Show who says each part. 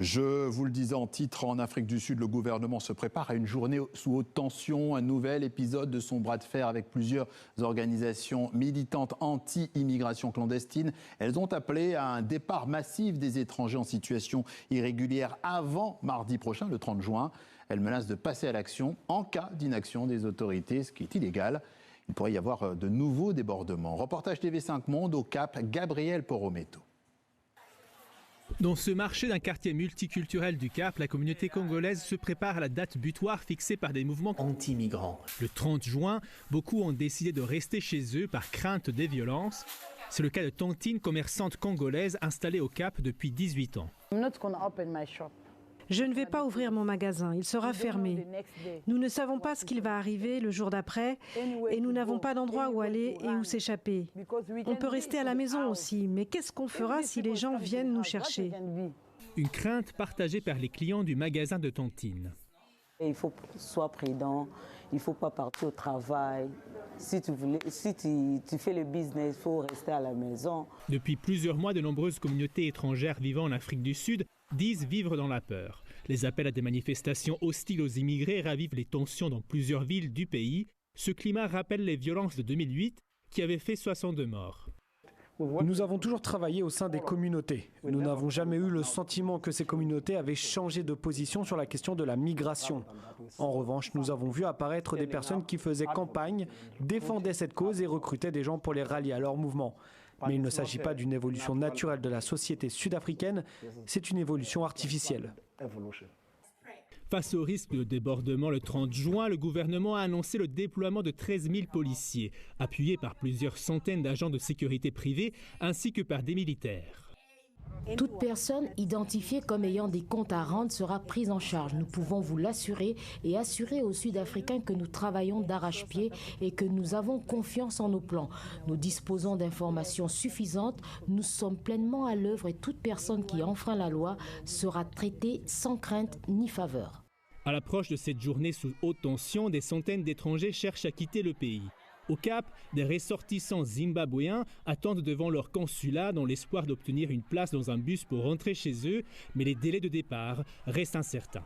Speaker 1: Je vous le disais en titre, en Afrique du Sud, le gouvernement se prépare à une journée sous haute tension, un nouvel épisode de son bras de fer avec plusieurs organisations militantes anti-immigration clandestine. Elles ont appelé à un départ massif des étrangers en situation irrégulière avant mardi prochain, le 30 juin. Elles menacent de passer à l'action en cas d'inaction des autorités, ce qui est illégal. Il pourrait y avoir de nouveaux débordements. Reportage TV5 Monde au Cap, Gabriel Porometo.
Speaker 2: Dans ce marché d'un quartier multiculturel du Cap, la communauté congolaise se prépare à la date butoir fixée par des mouvements anti-migrants. Le 30 juin, beaucoup ont décidé de rester chez eux par crainte des violences. C'est le cas de Tantine, commerçante congolaise installée au Cap depuis 18 ans.
Speaker 3: Je ne vais pas ouvrir mon magasin, il sera fermé. Nous ne savons pas ce qu'il va arriver le jour d'après et nous n'avons pas d'endroit où aller et où s'échapper. On peut rester à la maison aussi, mais qu'est-ce qu'on fera si les gens viennent nous chercher?
Speaker 2: Une crainte partagée par les clients du magasin de Tantine.
Speaker 4: Il faut sois prudent, il ne faut pas partir au travail. Si tu fais le business, il faut rester à la maison.
Speaker 2: Depuis plusieurs mois, de nombreuses communautés étrangères vivant en Afrique du Sud disent vivre dans la peur. Les appels à des manifestations hostiles aux immigrés ravivent les tensions dans plusieurs villes du pays. Ce climat rappelle les violences de 2008 qui avaient fait 62 morts.
Speaker 5: Nous avons toujours travaillé au sein des communautés. Nous n'avons jamais eu le sentiment que ces communautés avaient changé de position sur la question de la migration. En revanche, nous avons vu apparaître des personnes qui faisaient campagne, défendaient cette cause et recrutaient des gens pour les rallier à leur mouvement. Mais il ne s'agit pas d'une évolution naturelle de la société sud-africaine, c'est une évolution artificielle.
Speaker 2: Face au risque de débordement le 30 juin, le gouvernement a annoncé le déploiement de 13 000 policiers, appuyés par plusieurs centaines d'agents de sécurité privés ainsi que par des militaires.
Speaker 6: Toute personne identifiée comme ayant des comptes à rendre sera prise en charge. Nous pouvons vous l'assurer et assurer aux Sud-Africains que nous travaillons d'arrache-pied et que nous avons confiance en nos plans. Nous disposons d'informations suffisantes, nous sommes pleinement à l'œuvre et toute personne qui enfreint la loi sera traitée sans crainte ni faveur.
Speaker 2: À l'approche de cette journée sous haute tension, des centaines d'étrangers cherchent à quitter le pays. Au Cap, des ressortissants zimbabwéens attendent devant leur consulat dans l'espoir d'obtenir une place dans un bus pour rentrer chez eux, mais les délais de départ restent incertains.